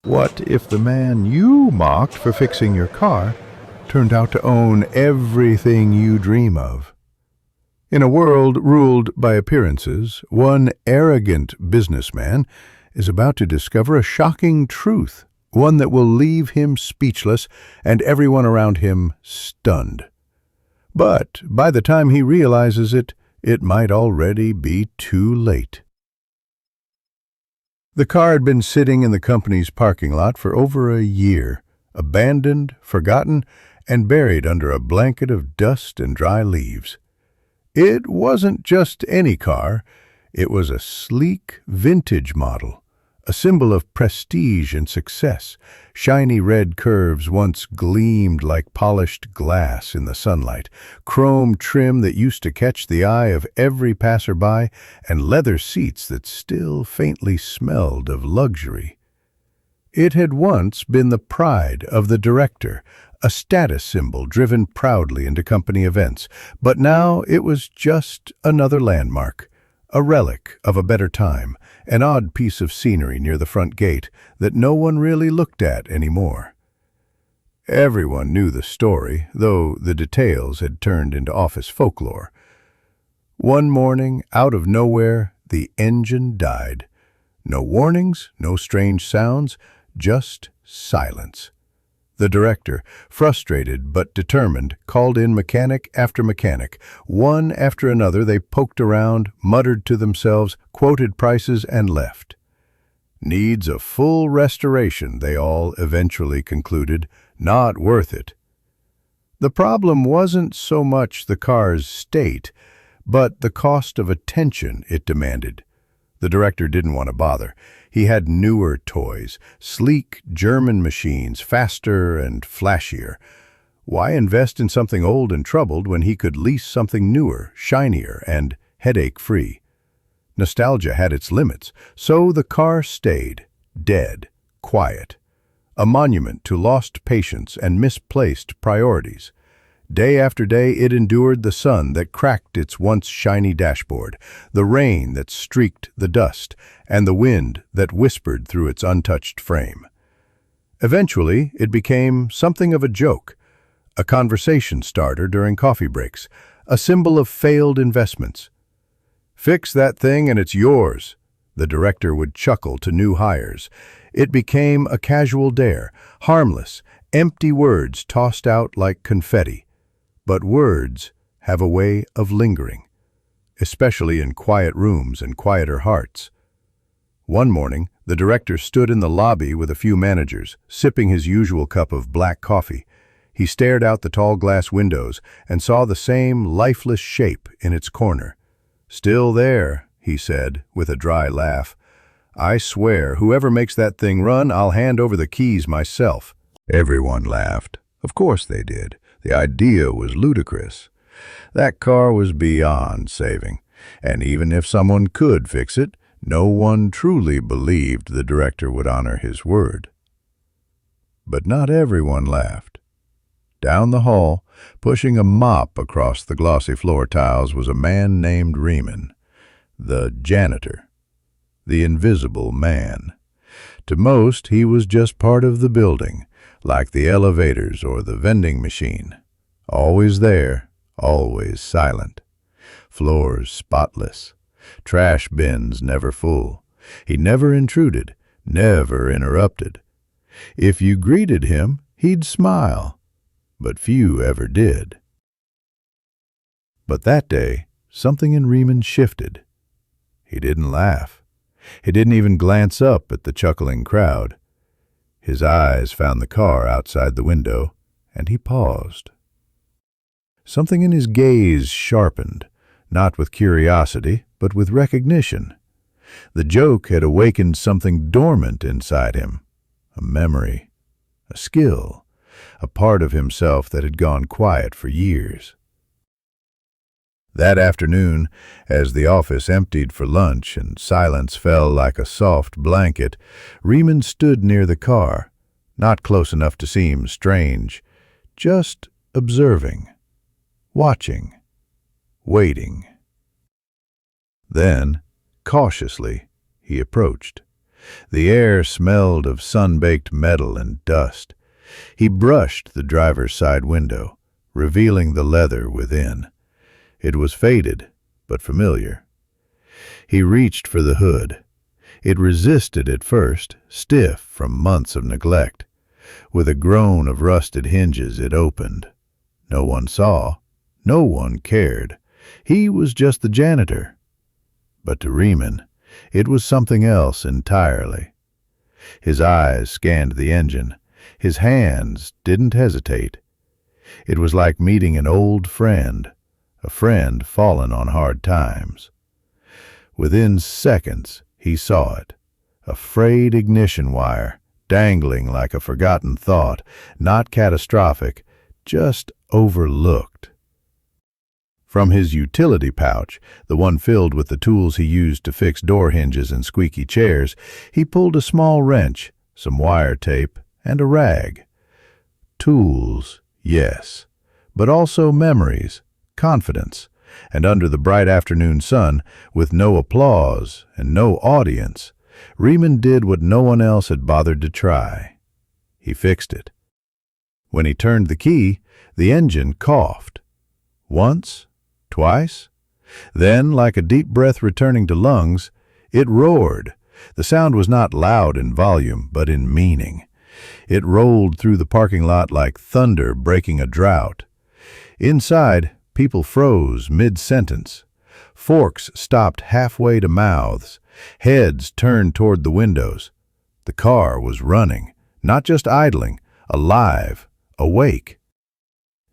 What if the man you mocked for fixing your car turned out to own everything you dream of? In a world ruled by appearances, one arrogant businessman is about to discover a shocking truth, one that will leave him speechless and everyone around him stunned. But by the time he realizes it, it might already be too late. The car had been sitting in the company's parking lot for over a year, abandoned, forgotten, and buried under a blanket of dust and dry leaves. It wasn't just any car. It was a sleek, vintage model, a symbol of prestige and success. Shiny red curves once gleamed like polished glass in the sunlight, chrome trim that used to catch the eye of every passerby, and leather seats that still faintly smelled of luxury. It had once been the pride of the director, a status symbol driven proudly into company events, but now it was just another landmark, a relic of a better time, an odd piece of scenery near the front gate that no one really looked at anymore. Everyone knew the story, though the details had turned into office folklore. One morning, out of nowhere, the engine died. No warnings, no strange sounds, just silence. The director, frustrated but determined, called in mechanic after mechanic. One after another they poked around, muttered to themselves, quoted prices, and left. Needs a full restoration, they all eventually concluded. Not worth it. The problem wasn't so much the car's state, but the cost of attention it demanded. The director didn't want to bother. He had newer toys, sleek German machines, faster and flashier. Why invest in something old and troubled when he could lease something newer, shinier, and headache-free? Nostalgia had its limits, so the car stayed, dead, quiet, a monument to lost patience and misplaced priorities. Day after day it endured the sun that cracked its once shiny dashboard, the rain that streaked the dust, and the wind that whispered through its untouched frame. Eventually, it became something of a joke, a conversation starter during coffee breaks, a symbol of failed investments. "Fix that thing and it's yours," the director would chuckle to new hires. It became a casual dare, harmless, empty words tossed out like confetti. But words have a way of lingering, especially in quiet rooms and quieter hearts. One morning, the director stood in the lobby with a few managers, sipping his usual cup of black coffee. He stared out the tall glass windows and saw the same lifeless shape in its corner. "Still there," he said, with a dry laugh. "I swear, whoever makes that thing run, I'll hand over the keys myself." Everyone laughed. Of course they did. The idea was ludicrous. That car was beyond saving, and even if someone could fix it, no one truly believed the director would honor his word. But not everyone laughed. Down the hall, pushing a mop across the glossy floor tiles, was a man named Riemann, the janitor, the invisible man. To most, he was just part of the building, like the elevators or the vending machine. Always there, always silent. Floors spotless. Trash bins never full. He never intruded, never interrupted. If you greeted him, he'd smile, but few ever did. But that day, something in Riemann shifted. He didn't laugh. He didn't even glance up at the chuckling crowd. His eyes found the car outside the window, and he paused. Something in his gaze sharpened, not with curiosity, but with recognition. The joke had awakened something dormant inside him, a memory, a skill, a part of himself that had gone quiet for years. That afternoon, as the office emptied for lunch and silence fell like a soft blanket, Riemann stood near the car, not close enough to seem strange, just observing, watching, waiting. Then, cautiously, he approached. The air smelled of sun-baked metal and dust. He brushed the driver's side window, revealing the leather within. It was faded, but familiar. He reached for the hood. It resisted at first, stiff from months of neglect. With a groan of rusted hinges, it opened. No one saw. No one cared. He was just the janitor. But to Riemann, it was something else entirely. His eyes scanned the engine. His hands didn't hesitate. It was like meeting an old friend, a friend fallen on hard times. Within seconds, he saw it. A frayed ignition wire, dangling like a forgotten thought, not catastrophic, just overlooked. From his utility pouch, the one filled with the tools he used to fix door hinges and squeaky chairs, he pulled a small wrench, some wire tape, and a rag. Tools, yes, but also memories, confidence, and under the bright afternoon sun, with no applause and no audience, Riemann did what no one else had bothered to try. He fixed it. When he turned the key, the engine coughed. Once, twice. Then, like a deep breath returning to lungs, it roared. The sound was not loud in volume, but in meaning. It rolled through the parking lot like thunder breaking a drought. Inside, people froze mid-sentence. Forks stopped halfway to mouths. Heads turned toward the windows. The car was running, not just idling, alive, awake.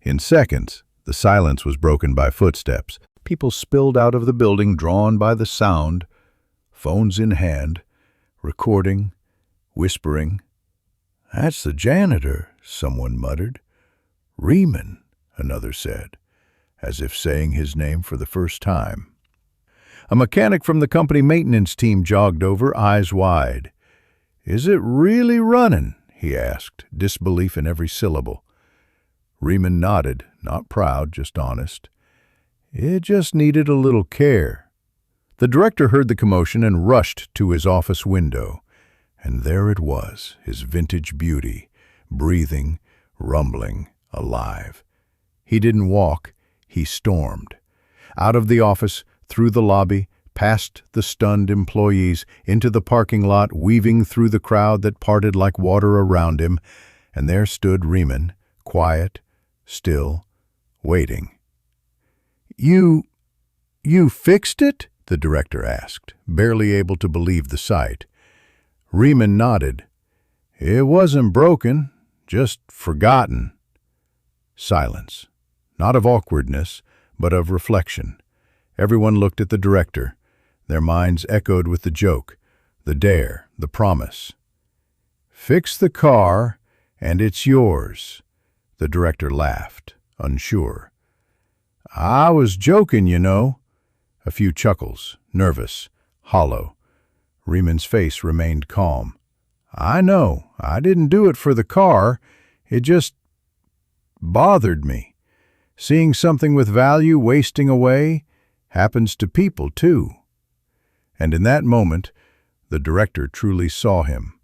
In seconds, the silence was broken by footsteps. People spilled out of the building, drawn by the sound, phones in hand, recording, whispering. "That's the janitor," someone muttered. "Riemann," another said, as if saying his name for the first time. A mechanic from the company maintenance team jogged over, eyes wide. "Is it really running?" he asked, disbelief in every syllable. Riemann nodded, not proud, just honest. It just needed a little care. The director heard the commotion and rushed to his office window. And there it was, his vintage beauty, breathing, rumbling, alive. He didn't walk, he stormed. Out of the office, through the lobby, past the stunned employees, into the parking lot, weaving through the crowd that parted like water around him, and there stood Riemann, quiet, still, waiting. You fixed it?" the director asked, barely able to believe the sight. Riemann nodded. "It wasn't broken, just forgotten." Silence, not of awkwardness, but of reflection. Everyone looked at the director. Their minds echoed with the joke, the dare, the promise. "Fix the car, and it's yours." The director laughed, unsure. "I was joking, you know." A few chuckles, nervous, hollow. Riemann's face remained calm. "I know. I didn't do it for the car. It just bothered me. Seeing something with value wasting away happens to people, too." And in that moment, the director truly saw him.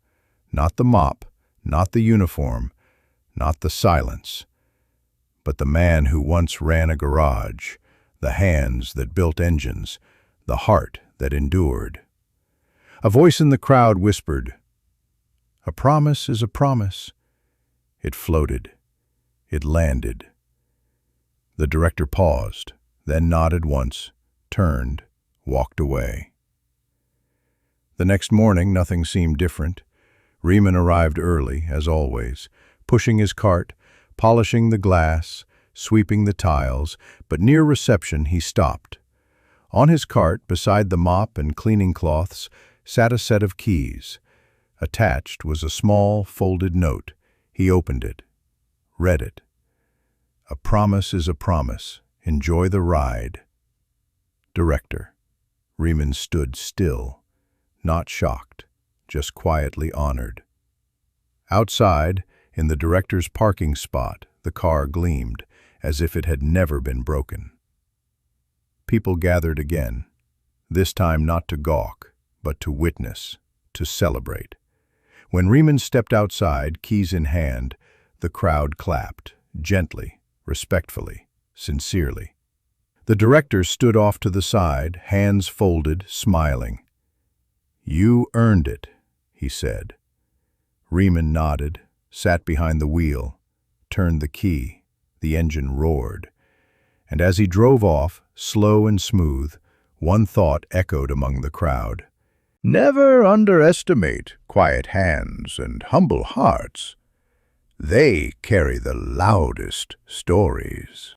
Not the mop, not the uniform, not the silence, but the man who once ran a garage, the hands that built engines, the heart that endured. A voice in the crowd whispered, "A promise is a promise." It floated. It landed. The director paused, then nodded once, turned, walked away. The next morning, nothing seemed different. Riemann arrived early, as always, pushing his cart, polishing the glass, sweeping the tiles, but near reception he stopped. On his cart, beside the mop and cleaning cloths, sat a set of keys. Attached was a small, folded note. He opened it, read it. "A promise is a promise. Enjoy the ride. Director." Riemann stood still, not shocked, just quietly honored. Outside, in the director's parking spot, the car gleamed, as if it had never been broken. People gathered again, this time not to gawk, but to witness, to celebrate. When Riemann stepped outside, keys in hand, the crowd clapped, gently, respectfully, sincerely. The director stood off to the side, hands folded, smiling. "You earned it," he said. Riemann nodded, sat behind the wheel, turned the key. The engine roared. And as he drove off, slow and smooth, one thought echoed among the crowd. Never underestimate quiet hands and humble hearts. They carry the loudest stories.